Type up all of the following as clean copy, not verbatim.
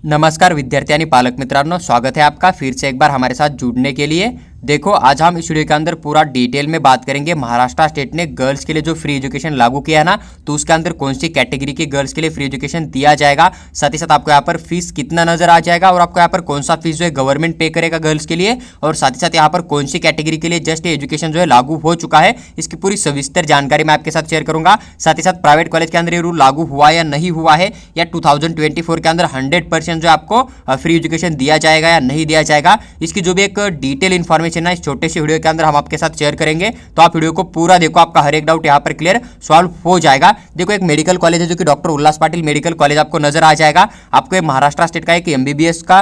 नमस्कार विद्यार्थी आणि पालक मित्रांनो, स्वागत है आपका फिर से एक बार हमारे साथ जुड़ने के लिए। देखो, आज हम इस वीडियो के अंदर पूरा डिटेल में बात करेंगे। महाराष्ट्र स्टेट ने गर्ल्स के लिए जो फ्री एजुकेशन लागू किया है ना, तो उसके अंदर कौन सी कैटेगरी के गर्ल्स के लिए फ्री एजुकेशन दिया जाएगा, साथ ही साथ आपको यहाँ पर फीस कितना नजर आ जाएगा और आपको यहाँ पर कौन सा फीस जो है गवर्नमेंट पे करेगा गर्ल्स के लिए, और साथ ही साथ यहाँ पर कौन सी कैटेगरी के लिए जस्ट एजुकेशन जो है लागू हो चुका है, इसकी पूरी सविस्तर जानकारी मैं आपके साथ शेयर करूंगा। साथ ही साथ प्राइवेट कॉलेज के अंदर ये रूल लागू हुआ या नहीं हुआ है, या 2024 के अंदर 100% जो आपको फ्री एजुकेशन दिया जाएगा या नहीं दिया जाएगा, इसकी जो भी एक डिटेल इन्फॉर्मेशन है इस छोटे से वीडियो के अंदर हम आपके साथ शेयर करेंगे। तो आप वीडियो को पूरा देखो, आपका हर एक डाउट यहाँ पर क्लियर सॉल्व हो जाएगा। देखो, एक मेडिकल कॉलेज है जो कि डॉक्टर उल्लास पाटिल मेडिकल कॉलेज आपको नजर आ जाएगा। आपको एक महाराष्ट्र स्टेट का एक एमबीबीएस का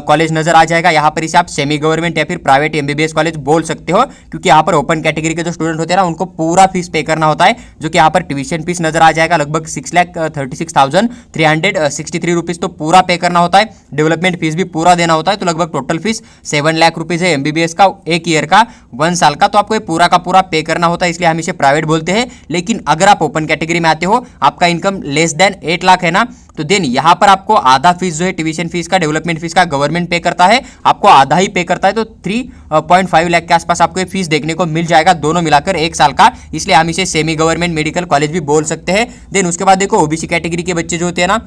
कॉलेज नजर आ जाएगा। यहाँ पर इसे आप सेमी गवर्नमेंट या फिर प्राइवेट एमबीबीएस कॉलेज बोल सकते हो, क्योंकि यहाँ पर ओपन कैटेगरी के जो स्टूडेंट होते हैं ना, उनको पूरा फीस पे करना होता है, जो कि यहाँ पर ट्यूशन फीस नजर आ जाएगा लगभग 6,36,363 रुपीज तो पूरा पे करना होता है। डेवलपमेंट फीस भी पूरा देना होता है, तो लगभग टोटल फीस 7 लाख रुपीज है एमबीबीएस का, एक ईयर का 1 साल का, तो आपको ये पूरा का पूरा पे करना होता है, इसलिए हम इसे प्राइवेट बोलते हैं। लेकिन अगर आप ओपन कैटेगरी में आते हो, आपका इनकम लेस देन 8 लाख है ना, तो देन यहाँ पर आपको आधा फीस जो है ट्यूशन फीस का, डेवलपमेंट फीस का गवर्नमेंट पे करता है, आपको आधा ही पे करता है, तो 3.5 लाख के आसपास आपको ये फीस देखने को मिल जाएगा, दोनों मिलाकर 1 साल का, इसलिए हम इसे सेमी गवर्नमेंट मेडिकल कॉलेज भी बोल सकते हैं। देन उसके बाद देखो, ओबीसी कैटेगरी के बच्चे जो होते हैं ना,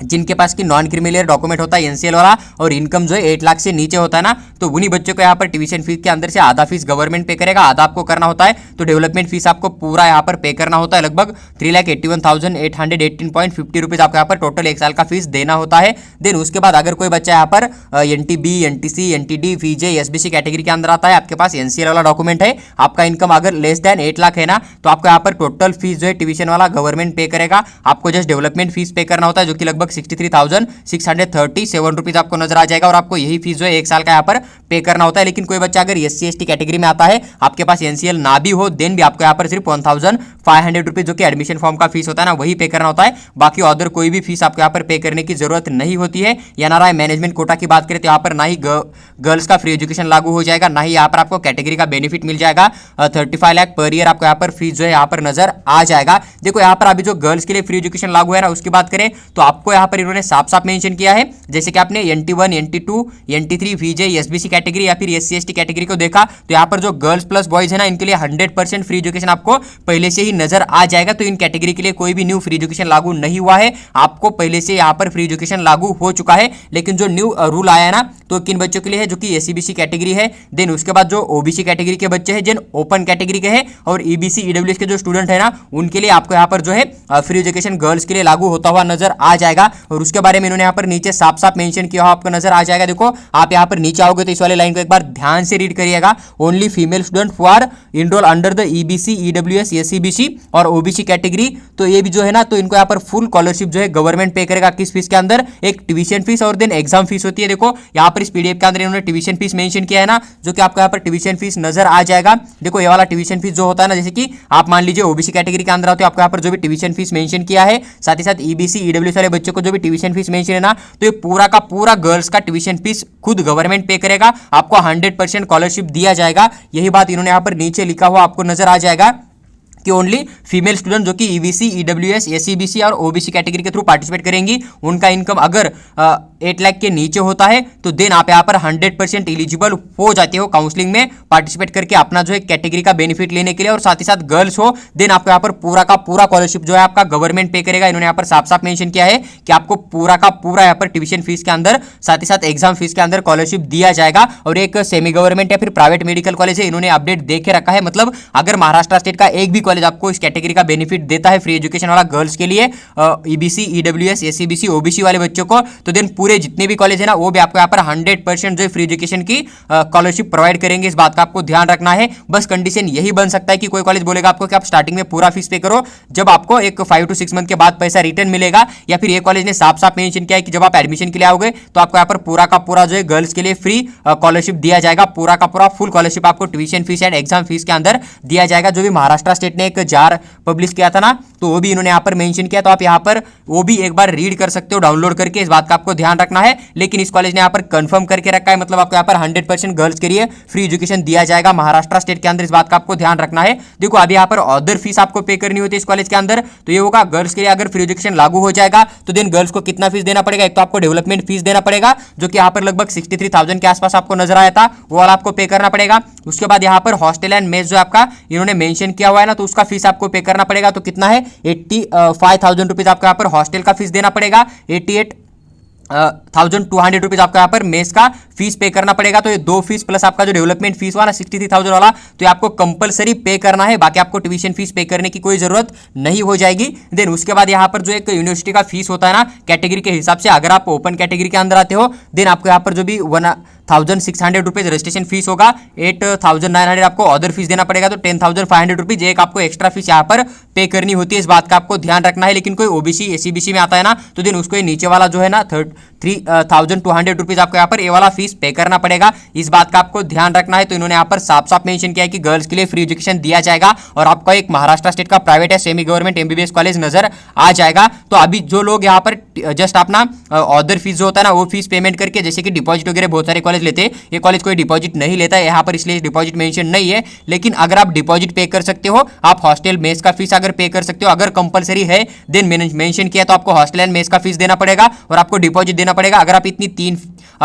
जिनके पास की नॉन क्रिमिनल डॉक्यूमेंट होता है एनसीएल वाला, और इनकम जो है 8 लाख से नीचे होता है ना, तो उन्हीं बच्चों को यहाँ पर ट्यूशन फीस के अंदर से आधा फीस गवर्नमेंट पे करेगा, आधा आपको करना होता है। तो डेवलपमेंट फीस आपको पूरा यहाँ पर पे करना होता है, लगभग 3,81,818.50 रुपीज आपको यहाँ पर टोटल 1 साल का फीस देना होता है। देन उसके बाद अगर कोई बच्चा यहाँ पर NTB, NTC, NTD, VJ, SBC category के अंदर आता है, आपके पास एनसीएल वाला डॉक्यूमेंट है, आपका इनकम अगर लेस देन 8 लाख है ना, तो आपको यहाँ पर टोटल फीस जो है ट्यूशन वाला गवर्नमेंट पे करेगा, आपको जस्ट डेवलपमेंट फीस पे करना होता है, जो कि लगभग 63,637 रुपीज आपको नजर आ जाएगा, और आपको यही फीस जो है 1 साल का यहाँ पर पे करना होता है। लेकिन कोई बच्चा अगर SC/ST कैटेगरी में आता है, आपके पास एनसीएल ना भी हो, देन भी आपको यहाँ पर सिर्फ 1,500 रुपीज जो कि एडमिशन फॉर्म का फीस होता है ना, वही पे करना होता है। बाकी अदर कोई भी फीस आपको यहाँ पर पे करने की जरूरत नहीं होती है। एनआरआई मैनेजमेंट कोटा की बात करें तो यहाँ पर ना ही गर्ल्स का फ्री एजुकेशन लागू हो जाएगा, ना ही यहाँ पर आपको कैटेगरी का बेनिफिट मिल जाएगा। 35 लाख पर ईयर आपको यहाँ पर फीस जो है यहाँ पर नजर आ जाएगा। देखो, यहाँ पर अभी जो गर्ल्स के लिए फ्री एजुकेशन लागू है ना, उसकी बात करें तो आपको यहाँ पर इन्होंने साफ साफ मेंशन किया है, जैसे कि आपने NT1, NT2, NT3, VJ, SBC category या फिर SC/ST कैटेगरी को देखा, तो यहाँ पर जो गर्ल्स प्लस बॉयज है ना, इनके लिए 100% फ्री एजुकेशन आपको पहले से ही नजर आ जाएगा। तो इन कैटेगरी के लिए कोई भी न्यू फ्री एजुकेशन लागू नहीं हुआ है, आपको पहले से यहाँ पर फ्री एजुकेशन लागू हो चुका है। लेकिन जो न्यू रूल आया है ना, तो किन बच्चों के लिए है, जो कि SCBC कैटेगरी है, देन उसके बाद जो OBC कैटेगरी के बच्चे हैं, जिन ओपन कैटेगरी के हैं, और EBC EWS के जो स्टूडेंट है ना, उनके लिए आपको यहाँ पर जो है फ्री एजुकेशन गर्ल्स के लिए लागू होता हुआ नजर आ जाएगा। और उसके बारे में इन्होंने यहाँ पर नीचे साफ साफ मेंशन किया हुआ आपको नजर आ जाएगा। देखो, आप यहाँ पर नीचे आओगे तो इस वाले लाइन को एक बार ध्यान से रीड करिएगा। Only female student who are enrol under the EBC, EWS, SCBC और OBC कैटेगरी, तो ये भी जो है ना, तो इनको यहाँ पर फुल स्कॉलरशिप जो है गवर्नमेंट पे करेगा। किस फीस के अंदर? एक ट्यूशन फीस और देन एग्जाम फीस होती है। देखो, यहाँ पर इस PDF के अंदर इन्होंने ट्यूशन फीस मेंशन किया है ना, जो कि आपको यहाँ पर ट्यूशन फीस नजर आ जाएगा। देखो, ये वाला ट्यूशन फीस जो होता है ना, जैसे कि आप मान लीजिए OBC कैटेगरी के अंदर होते हैं, आपको यहाँ पर जो भी ट्यूशन फीस मेंशन किया है, साथ ही साथ EBC, EWS वाले बच्चों को जो भी ट्यूशन फीस मेंशन है ना, तो ये पूरा का पूरा गर्ल्स का ट्यूशन फीस खुद गवर्नमेंट पे करेगा, आपको 100% स्कॉलरशिप दिया जाएगा। यही बात इन्होंने यहाँ पर नीचे लिखा हुआ आपको नजर आ जाएगा कि ओनली फीमेल स्टूडेंट जो कि EBC, EWS, SCBC और OBC कैटेगरी के थ्रू पार्टिसिपेट करेंगी, उनका इनकम अगर 8 लाख के नीचे होता है, तो देन आप यहाँ पर 100% एलिजिबल हो जाते हो काउंसलिंग में पार्टिसिपेट करके अपना जो है कैटेगरी का बेनिफिट लेने के लिए। और साथ ही साथ गर्ल्स हो, देन आपको यहाँ पर पूरा का पूरा स्कॉलरशिप जो है आपका गवर्नमेंट पे करेगा। इन्होंने यहाँ पर साफ साफ मेंशन किया है कि आपको पूरा का पूरा यहाँ पर ट्यूशन फीस के अंदर, साथ ही साथ एग्जाम फीस के अंदर स्कॉलरशिप दिया जाएगा। और एक सेमी गवर्नमेंट या फिर प्राइवेट मेडिकल कॉलेज है, इन्होंने अपडेट दे के रखा है, मतलब अगर महाराष्ट्र स्टेट का एक भी कॉलेज आपको इस कैटेगरी का बेनिफिट देता है फ्री एजुकेशन वाला गर्ल्स के लिए, EBC, EWS, SCBC, OBC वाले बच्चों को, तो देन पूरे जितने भी कॉलेज है ना, वो भी आपको यहाँ पर 100% जो फ्री एजुकेशन की स्कॉलरशिप प्रोवाइड करेंगे। इस बात का आपको ध्यान रखना है। बस कंडीशन यही बन सकता है कि कोई कॉलेज बोलेगा आपको कि आप स्टार्टिंग में पूरा फीस पे करो, जब आपको एक 5 to 6 मंथ के बाद पैसा रिटर्न मिलेगा, या फिर ये कॉलेज ने साफ साफ मेंशन किया है कि जब आप एडमिशन के लिए आओगे तो आपको यहाँ पर पूरा का पूरा जो है गर्ल्स के लिए फ्री स्कॉलरशिप दिया जाएगा, पूरा का पूरा फुल स्कॉलरशिप आपको tuition fees and exam fees के अंदर दिया जाएगा। जो भी महाराष्ट्र स्टेट ने एक जार पब्लिश किया था ना, तो वो भी इन्होंने यहाँ पर मेंशन किया, तो आप यहाँ पर वो भी एक बार रीड कर सकते हो डाउनलोड करके, इस बात का आपको ध्यान रखना है। लेकिन इस कॉलेज ने यहाँ पर कंफर्म करके रखा है, मतलब आपको यहाँ पर 100% गर्ल्स के लिए फ्री एजुकेशन दिया जाएगा महाराष्ट्र स्टेट के अंदर, इस बात का आपको ध्यान रखना है। देखो अभी यहाँ पर अदर फीस आपको पे करनी होती है इस कॉलेज के अंदर, तो ये होगा गर्ल्स के लिए अगर फ्री एजुकेशन लागू हो जाएगा तो देन गर्ल्स को कितना फीस देना पड़ेगा, एक तो आपको डेवलपमेंट फीस देना पड़ेगा जो कि यहाँ पर लगभग 63,000 के आसपास आपको नजर आया था, वो वाला आपको पे करना पड़ेगा। उसके बाद यहाँ पर हॉस्टल एंड मेस जो आपका इन्होंने मेंशन किया हुआ है ना, तो उसका फीस आपको पे करना पड़ेगा, तो कितना है 85,000 रुपीज आपको यहाँ पर हॉस्टल का फीस देना पड़ेगा, 88,200 रुपीज आपको यहाँ पर मेस का फीस पे करना पड़ेगा। तो ये दो फीस प्लस आपका जो डेवलपमेंट फीस हुआ ना 63,000 वाला, तो ये आपको कंपलसरी पे करना है, बाकी आपको ट्यूशन फीस पे करने की कोई जरूरत नहीं हो जाएगी। देन उसके बाद यहाँ पर जो एक यूनिवर्सिटी का फीस होता है ना कैटेगरी के हिसाब से, अगर आप ओपन कैटेगरी के अंदर आते हो देन आपको यहाँ पर जो भी 1,600 रुपीज रजिस्ट्रेशन फीस होगा, 8,900 आपको अदर फीस देना पड़ेगा, तो 10,500 रुपीज एक आपको एक्स्ट्रा फीस यहाँ पर पे करनी होती है, इस बात का आपको ध्यान रखना है। लेकिन कोई ओबीसी एसीबीसी में आता है ना, तो देन उसको नीचे वाला जो है ना 3,200 रुपीज आपको यहाँ पर ये वाला फीस पे करना पड़ेगा, इस बात का आपको ध्यान रखना है। तो इन्होंने यहाँ पर साफ साफ मेंशन किया है कि गर्ल्स के लिए फ्री एजुकेशन दिया जाएगा और आपका एक महाराष्ट्र स्टेट का प्राइवेट है सेमी गवर्नमेंट एमबीबीएस कॉलेज नजर आ जाएगा। तो अभी जो लोग यहाँ पर जस्ट अपना अदर फीस जो होता है ना वो फीस पेमेंट करके, जैसे कि डिपॉजिट वगैरह बहुत सारे कॉलेज लेते हैं, ये कॉलेज कोई डिपॉजिट नहीं लेता है यहाँ पर, इसलिए डिपॉजिट मेंशन नहीं है। लेकिन अगर आप डिपॉजिट पे कर सकते हो, आप हॉस्टल मेस का फीस अगर पे कर सकते हो, अगर कंपलसरी है देन मेंशन किया तो आपको हॉस्टल एंड मेस का फीस देना पड़ेगा और आपको डिपॉजिट देना पड़ेगा। अगर आप इतनी तीन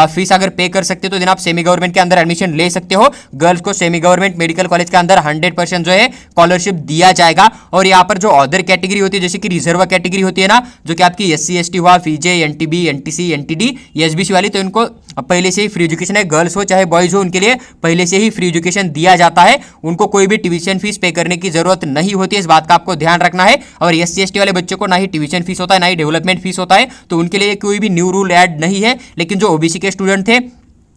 फीस अगर पे कर सकते हो तो देन आप सेमी गवर्नमेंट के अंदर एडमिशन ले सकते हो। गर्ल्स को सेमी गवर्नमेंट मेडिकल कॉलेज के अंदर 100% जो है स्कॉलरशिप दिया जाएगा। और यहाँ पर जो अदर कैटेगरी होती है, जैसे कि रिजर्व कैटेगरी होती है ना, जो कि आपकी SC ST हुआ, फीजे, NTB NTC NTD SBC वाली, तो इनको पहले से ही फ्री एजुकेशन है, गर्ल्स हो चाहे बॉयज हो, उनके लिए पहले से ही फ्री एजुकेशन दिया जाता है, उनको कोई भी ट्यूशन फीस पे करने की जरूरत नहीं होती है, इस बात का आपको ध्यान रखना है। और SC ST वाले बच्चों को ना ही ट्यूशन फीस होता है ना ही डेवलपमेंट फीस होता है, तो उनके लिए कोई भी न्यू रूल ऐड नहीं है। लेकिन जो OBC के स्टूडेंट थे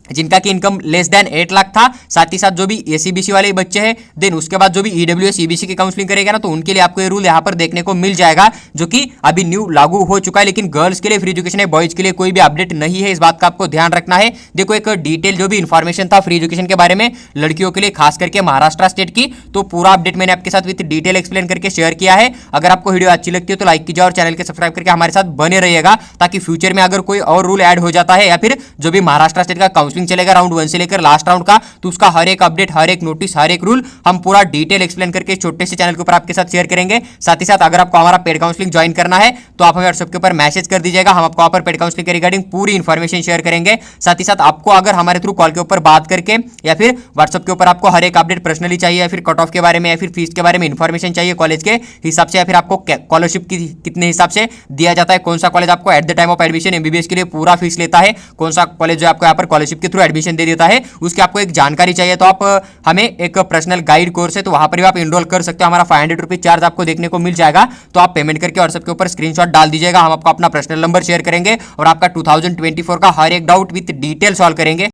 जिनका कि इनकम लेस देन 8 लाख था, साथ ही साथ जो भी ACBC वाले बच्चे हैं, देन उसके बाद जो भी EWS EBC की काउंसलिंग करेगा ना, तो उनके लिए आपको ये रूल यहाँ पर देखने को मिल जाएगा जो कि अभी न्यू लागू हो चुका है। लेकिन गर्ल्स के लिए फ्री एजुकेशन है, बॉयज के लिए कोई भी अपडेट नहीं है, इस बात का आपको ध्यान रखना है। देखो एक डिटेल जो भी इन्फॉर्मेशन था फ्री एजुकेशन के बारे में लड़कियों के लिए खास करके महाराष्ट्र स्टेट की, तो पूरा अपडेट मैंने आपके साथ विद डिटेल एक्सप्लेन करके शेयर किया है। अगर आपको वीडियो अच्छी लगती है तो लाइक कीजिए और चैनल के सब्सक्राइब करके हमारे साथ बने रहिएगा, ताकि फ्यूचर में अगर कोई और रूल ऐड हो जाता है या फिर जो भी महाराष्ट्र स्टेट का काउंसलिंग चलेगा राउंड 1 से लेकर लास्ट राउंड का, तो उसका हर एक अपडेट, हर एक नोटिस, हर एक रूल हम पूरा डिटेल एक्सप्लेन करके छोटे से चैनल के ऊपर आपके साथ शेयर करेंगे। साथ ही साथ अगर आपको हमारा पेड काउंसलिंग ज्वाइन करना है तो आप हमें व्हाट्सएप के ऊपर मैसेज कर दीजिएगा, हम आपको वहां पर पेड काउंसलिंग के रिगार्डिंग पूरी इन्फॉर्मेशन शेयर करेंगे। साथ ही साथ आपको अगर हमारे थ्रू कॉल के ऊपर बात करके या फिर व्हाट्सएप के ऊपर आपको हर एक अपडेट पर्सनली चाहिए, या फिर कट ऑफ के बारे में या फिर फीस के बारे में इन्फॉर्मेशन चाहिए कॉलेज के हिसाब से, या फिर आपको स्कॉलरशिप की कितने हिसाब से दिया जाता है, कौन सा कॉलेज आपको at the time of admission MBBS के लिए पूरा फीस लेता है, कौन सा कॉलेज जो आपको यहाँ पर स्कॉलरशिप के थ्रू एडमिशन दे देता है, उसकी आपको एक जानकारी चाहिए, तो आप हमें एक पर्सनल गाइड कोर्स है तो वहां पर भी आप इनरोल कर सकते हो। हमारा 500 रुपीज चार्ज आपको देखने को मिल जाएगा, तो आप पेमेंट करके व्हाट्सएप के ऊपर स्क्रीनशॉट डाल दीजिएगा, हम आपको अपना पर्सनल नंबर शेयर करेंगे और आपका 2024 का हर एक डाउट विद डिटेल सॉल्व करेंगे।